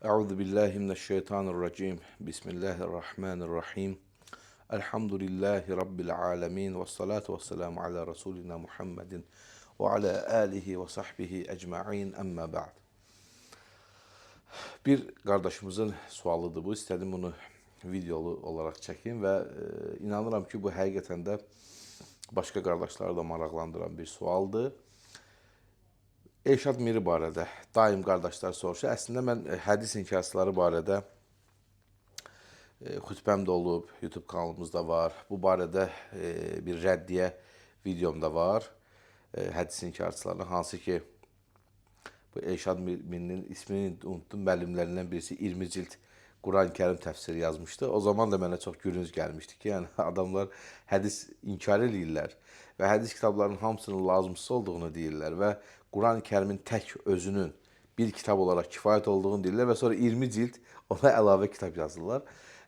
Euzu billahi mineşşeytanirracim. Bismillahirrahmanirrahim. Elhamdülillahi rabbil alamin ve salatu vesselamu ala rasulina Muhammedin ve ala alihi ve sahbihi ecmaîn. Amma ba'd. Bir qardaşımızın sualıdır bu. İstədim bunu videolu olaraq çəkim və inanıram ki, bu həqiqətən də başqa qardaşları da maraqlandıran bir sualdır. Elşad Miri barədə daim qardaşlar soruşur. Əslində mən hədis inkarçıları barədə xütbəm də olub, YouTube kanalımızda var. Bu barədə bir rəddiyə videom da var. Hədis inkarçılarına, hansı ki bu Elşad Mirinin ismini unuttum, müəllimlərindən birisi 20 cilt Quran-Kərim təfsiri yazmışdı. O zaman da mənə çox gülünc gəlmişdi ki, yəni adamlar hədis inkar edirlər və hədis kitablarının hamısının lazımsız olduğunu deyirlər və Quran-Kərimin tək özünün bir kitab olaraq kifayət olduğunu deyirlər və sonra 20 cilt ona əlavə kitab yazırlar.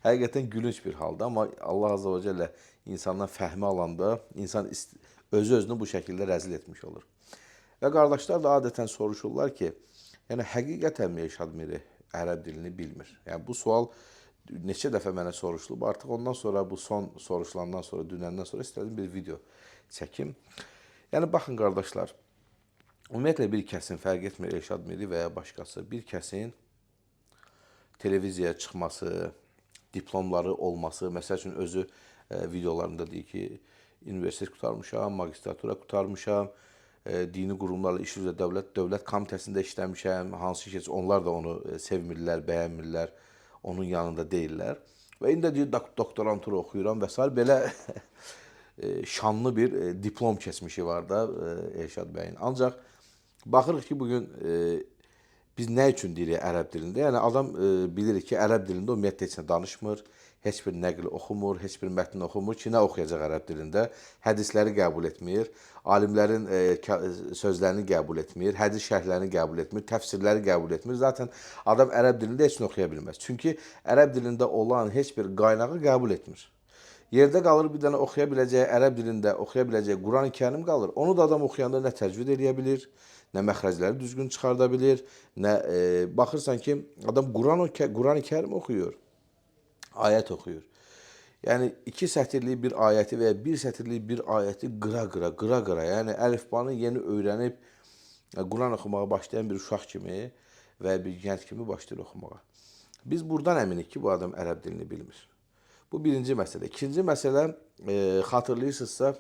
Həqiqətən gülünc bir halda, amma Allah Azze və Cəllə insandan fəhmi alanda insan özünü bu şəkildə rəzil etmiş olur. Və qardaşlar da adətən soruşurlar ki, yəni həqiqətənmi Elşad Miri ərəb dilini bilmir? Yəni bu sual neçə dəfə mənə soruşulub. Artıq ondan sonra bu son soruşulandan sonra, dünəndən sonra istədim bir video çəkim. Yəni baxın qardaşlar, ümumiyyətlə bir kəsin, fərq etmir Elşad Miri və ya başqası, bir kəsin televiziyaya çıxması, diplomları olması, məsəl üçün özü videolarında deyir ki, universitet qurtarmışam, magistratura qurtarmışam, dini qurumlarla iş üzrə dövlət komitəsində işləmişəm, hansı ki, onlar da onu sevmirlər, bəyənmirlər, onun yanında deyirlər. Və indi deyir, doktorantura oxuyuram və s. Belə şanlı bir diplom keçmişi var da Elşad bəyin. Ancaq baxırıq ki, bugün biz nə üçün deyirik ərəb dilində? Yəni adam bilir ki, ərəb dilində ümumiyyətlə heç nə danışmır, heç bir nəql oxumur, heç bir mətn oxumur ki, nə oxuyacaq ərəb dilində? Hədisləri qəbul etmir, alimlərin sözlərini qəbul etmir, hədis şərhlərini qəbul etmir, təfsirləri qəbul etmir. Zaten adam ərəb dilində heç nə oxuya bilməz. Çünki ərəb dilində olan heç bir qaynağı qəbul etmir. Yerdə qalır bir dənə oxuya biləcəyi, ərəb dilində oxuya biləcəyi Quran-Kərim qalır. Onu da adam oxuyanda nə təcvid edə bilir, nə məxrəcləri düzgün çıxarda bilir, nə baxırsan ki, adam Quran-Kərim oxuyur, ayət oxuyur. Yəni 2 sətirlik bir ayəti və ya 1 sətirlik bir ayəti qıra-qıra, yəni əlifbanı yeni öyrənib Quran oxumağa başlayan bir uşaq kimi və bir gənc kimi başlayır oxumağa. Biz buradan əminik ki, bu adam ərəb dilini bilmir. Bu birinci məsələ. İkinci məsələ, xatırlayırsınızsa,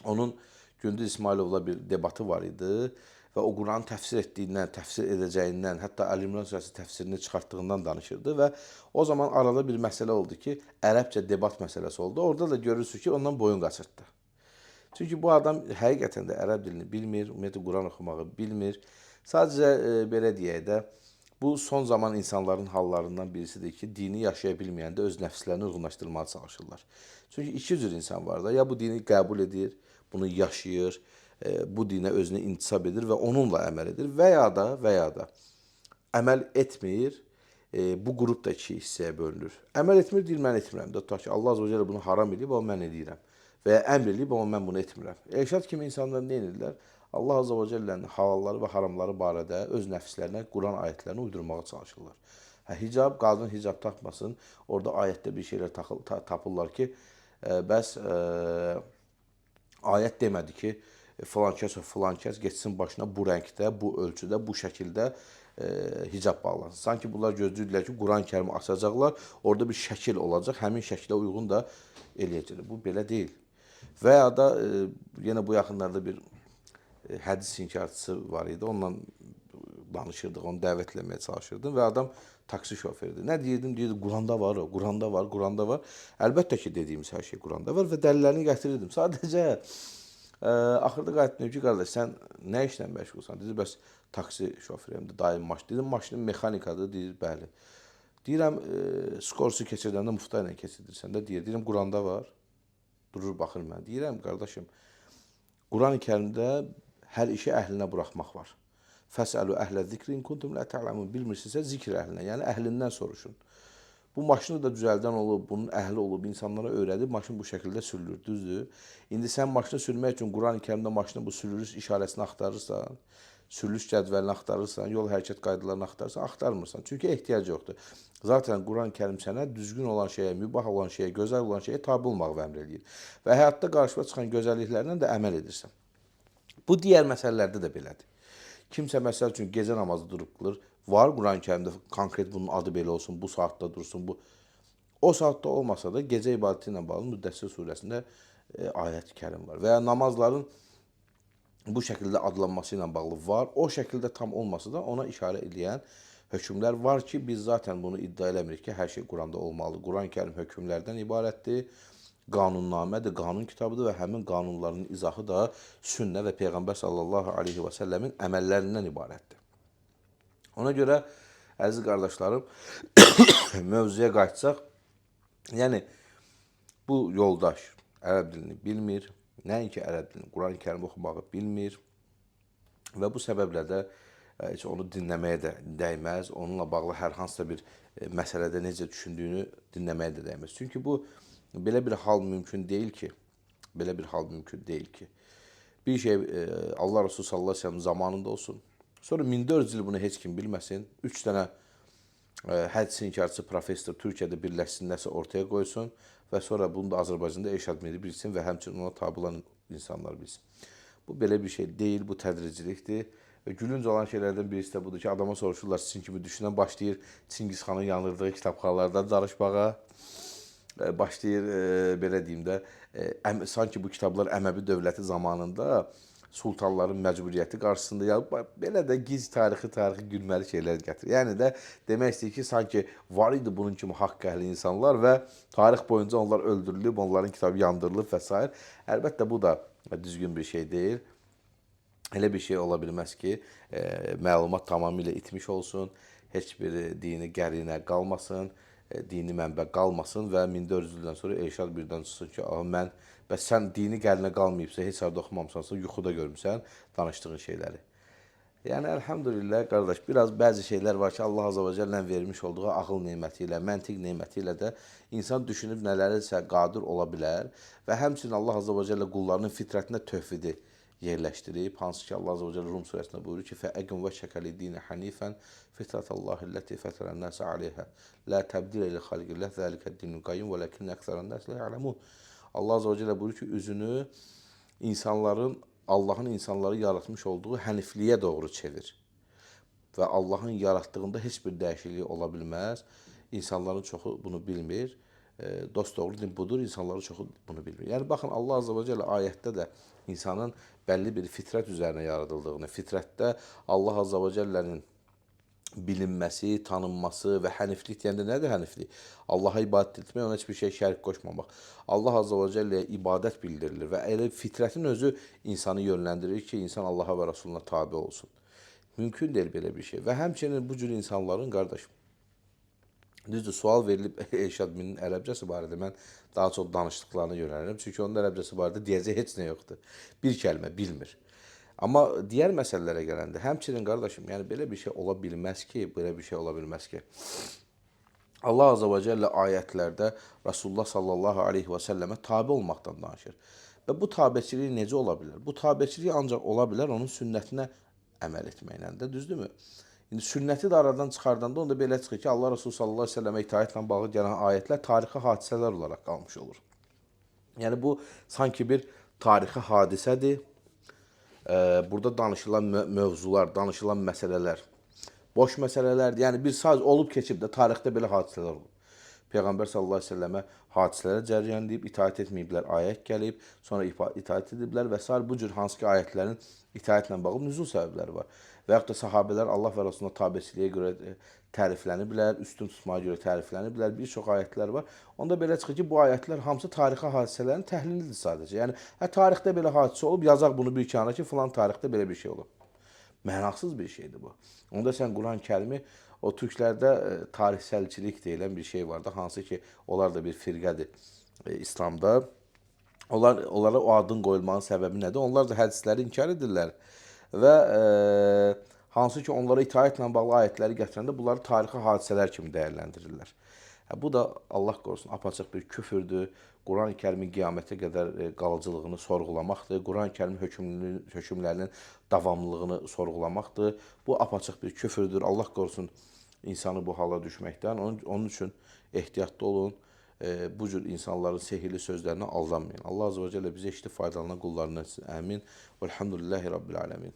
onun Gündüz İsmailovla bir debatı var idi və o Quranı təfsir etdiyindən, təfsir edəcəyindən, hətta Əli İmran surəsi təfsirini çıxartdığından danışırdı və o zaman arada bir məsələ oldu ki, ərəbcə debat məsələsi oldu. Orada da görürsünüz ki, ondan boyun qaçırtdı. Çünki bu adam həqiqətən də ərəb dilini bilmir, ümumiyyətlə Quran oxumağı bilmir. Sadəcə belə deyək də, bu son zaman insanların hallarından birisidir ki, dini yaşaya bilməyəndə öz nəfslərini uyğunlaşdırmağa çalışırlar. Çünki iki cür insan var da, ya bu dini qəbul edir, bunu yaşayır, bu dinə özünü intisab edir və onunla əməl edir və ya da əməl etmir, bu qrup da iki hissəyə bölünür. Əməl etmir, deyir, mən etmirəm. Tutaq ki, Allah Azze və Cəllə bunu haram edib, amma mən edirəm. Və ya əmr edib, amma mən bunu etmirəm. Elşad kimi insanlar nə edirlər? Allah Azze və Cəllənin halalları və haramları barədə öz nəfslərinə Quran ayətlərini uydurmağa çalışırlar. Hicab, qadın hicab taxmasın, orada ayətdə bir şeylər tapırlar ki, bəs ayət demədi ki, filan kəs getsin başına bu rəngdə, bu ölçüdə, bu şəkildə hicab bağlansın. Sanki bunlar gözləyirlər ki, Quran-Kərimi açacaqlar, orada bir şəkil olacaq, həmin şəkilə uyğun da eləyəcəklər. Bu belə deyil. Və ya da yenə bu yaxınlarda bir hədis inkarçısı var idi, onunla danışırdıq, onu dəvət eləməyə çalışırdım və adam taksi şofördür. Nə deyirdim? Deyirdi, Quranda var o, Quranda var, Quranda var. Əlbəttə ki, dediyimiz hər şey Quranda var və dəlillərini gətirirdim. Sadəcə axırda qayıtdım ki, qardaş, sən nə işlə məşğulsan? Dedi, bəs taksi şoförüyəm, daim maşın. Dedim, maşının mexanikadır, deyir, bəli. Deyirəm, skorsu keçirdəndə mufta ilə keçirdirsən də, deyirəm, Quranda var. Durur, baxır mən. Deyirəm, qardaşım, Quran-Kərimdə hər işi əhlinə buraxmaq var. Fəsəlu əhlə zikrin kuntum la ta'lamun. Bilmirsinizsə zikr əhlinə, yəni əhlindən soruşun. Bu maşını da düzəldən olub, bunun əhli olub, insanlara öyrədib, maşın bu şəkildə sürülür, düzdür? İndi sən maşını sürmək üçün Quran-Kərimdə maşını bu sürülür işarəsini axtarırsan, sürülüş cədvəlini axtarırsan, yol hərəkət qaydalarını axtarırsan, axtarmırsan. Çünki ehtiyac yoxdur. Zaten Quran-Kərim sənə düzgün olan şeyə, mübah olan şeyə, gözəl olan şeyə tabe olmağı əmr eləyir. Və həyatda qarşına çıxan gözəlliklərlə də əməl edirsən. Bu digər məsələlərdə də belədir. Kimsə məsəl üçün gecə namazı durub qılır. Var Quran-Kərimdə konkret bunun adı belə olsun, bu saatda dursun, bu. O saatda olmasa da gecə ibadəti ilə bağlı Müddəssir surəsində ayət-i kərim var. Və ya namazların bu şəkildə adlanması ilə bağlı var. O şəkildə tam olmasa da ona işarə edən hökmlər var ki, biz zaten bunu iddia eləmirik ki, hər şey Quranda olmalı. Quran-Kərim hökmlərdən ibarətdir, qanunnamədir, qanun kitabıdır və həmin qanunların izahı da sünnə və Peyğəmbər sallallahu aleyhi və səlləmin əməllərindən ibarətdir. Ona görə, əziz qardaşlarım, mövzuya qayıtsaq, yəni bu yoldaş ərəb dilini bilmir, nəinki ərəb dilini, Quran-Kərim oxumağı bilmir və bu səbəblə də heç onu dinləməyə də dəyməz, onunla bağlı hər hansısa bir məsələdə necə düşündüyünü dinləməyə də dəyməz. Çünki bu belə bir hal mümkün deyil ki, bir şey Allah Resulü sallallahu aleyhi ve sellem zamanında olsun, sonra 1400 il bunu heç kim bilməsin, 3 dənə hədis inkarçı professor Türkiyədə birləşsin, nəsə ortaya qoysun və sonra bunu da Azərbaycanda Elşad Miri bilsin və həmçinin ona tabi olan insanlar bilsin. Bu belə bir şey deyil, bu tədricilikdir. Və gülünc olan şeylərdən birisi də budur ki, adama soruşurlar, sizin kimi düşünən başlayır Çingiz xanın yanırdığı kitabxanalardan danışmağa, başlayır, belə deyim də, sanki bu kitablar Əməvi dövləti zamanında sultanların məcburiyyəti qarşısında, ya belə də giz tarixi gülməli şeylər gətirir. Yəni də demək istəyir ki, sanki var idi bunun kimi haqq əhli insanlar və tarix boyunca onlar öldürülüb, onların kitabı yandırılıb və s. Əlbəttə bu da düzgün bir şey deyil. Elə bir şey ola bilməz ki, məlumat tamamilə itmiş olsun, heç bir dini qərinə qalmasın, dini mənbə qalmasın və 1400 ildən sonra Elşad birdən çıxsın ki, mən, bəs sən dini qərinə qalmayıbsa, heç harada oxumamısansa, yuxuda görmüsən danışdığın şeyləri. Yəni, əlhamdülillah, qardaş, biraz bəzi şeylər var ki, Allah Azza və Cəllənin vermiş olduğu ağıl neməti ilə, məntiq neməti ilə də insan düşünüb nələrisə qadir ola bilər və həmçinin Allah Azza və Cəllə qullarının fitrətinə tövhidi yerləşdirib, hansı ki Allah Azza və Cəllə Rum surəsində buyurur ki, fəəqim və şəkəli dinə hənifən fitratallahi ləti fətərən nəsə aleyhə lə təbdilə ilə xalqilləh zəlikə dinin qayyum və ləkin əksərən nəsə lə yələmun. Allah Azza və Cəllə buyurur ki, üzünü Allahın insanları yaratmış olduğu hənifliyə doğru çevir. Və Allahın yaratdığında heç bir dəyişiklik ola bilməz. İnsanların çoxu bunu bilmir. Dost doğru din budur, insanların çoxu bunu bilmir. Yəni, baxın, Allah Azza və Cəllə ayətdə də insanın bəlli bir fitrət üzərinə yaradıldığını, fitrətdə Allah Azza və Cəllənin bilinməsi, tanınması və həniflik deyəndə nədir həniflik? Allaha ibadət etmək, ona heç bir şey şərik qoşmamaq. Allah Azza və Cəlləyə ibadət bildirilir və elə fitrətin özü insanı yönləndirir ki, insan Allaha və Rasuluna tabi olsun. Mümkün deyil belə bir şey. Və həmçinin bu cür insanların, qardaşım, düzdür, sual verilib Elşad Mirinin ərəbcəsi barədə mən daha çox danışdıqlarına yönəlirəm. Çünki onun ərəbcəsi barədə deyəcək heç nə yoxdur. Bir kəlmə bilmir. Amma digər məsələlərə gələndə, həmçinin qardaşım, yəni belə bir şey ola bilməz ki, Allah Azza və Cəllə ayətlərdə Rasulullah sallallahu aleyhi və səlləmə tabi olmaqdan danışır. Və bu tabiçilik necə ola bilər? Bu tabiçilik ancaq ola bilər onun sünnətinə əməl etməklə də, düzdürmü? İndi sünnəti də aradan çıxardanda onda belə çıxır ki, Allah Rasulü sallallahu aleyhi və səlləmə itaətlə bağlı gələn ayətlər tarixi hadisələr olaraq qalmış olur. Yəni bu sanki bir tarixi hadisədir. Burada danışılan mövzular, danışılan məsələlər boş məsələlərdir. Yəni bir sadəcə olub keçib də tarixdə belə hadisələr olub. Peyğəmbər sallallahu əleyhi və səlləmə hadisələrə cəryan edib, itaət etməyiblər, ayət gəlib, sonra itaət ediblər və s. bu cür hansı ki ayətlərin itaətlə bağlı nüzul səbəbləri var. Və yaxud da sahabələr Allah və Rasuluna tabiçiliyə görə tərifləniblər, üstün tutmaya görə tərifləniblər, bir çox ayətlər var. Onda belə çıxır ki, bu ayətlər hamısı tarixi hadisələrin təhlilidir sadəcə. Yəni, tarixdə belə hadisə olub, yazaq bunu bir kənara ki, filan tarixdə belə bir şey olub. Mənasız bir şeydir bu. Onda sən Quran-Kərimi, o türklərdə tarixsəlçilik deyilən bir şey vardı, hansı ki, onlar da bir firqədir İslamda. Onlara o adın qoyulmanın səbəbi nədir? Onlar da hədisləri inkar edirlər və hansı ki, onlara itaətlə bağlı ayətləri gətirəndə bunları tarixi hadisələr kimi dəyərləndirirlər. Bu da Allah qorusun apaçıq bir küfürdür. Quran-ı Kərimin qiyamətə qədər qalıcılığını sorğulamaqdır. Quran-ı Kərimin hökmlərinin davamlılığını sorğulamaqdır. Bu apaçıq bir küfürdür. Allah qorusun insanı bu hala düşməkdən. Onun üçün ehtiyatlı olun. Bu cür insanların sehirli sözlərinə aldanmayın. Allah Azze ve Celle bize eşitib faydalanan qullarından etsin. Əmin. Velhamdülillahi Rabbil alemin.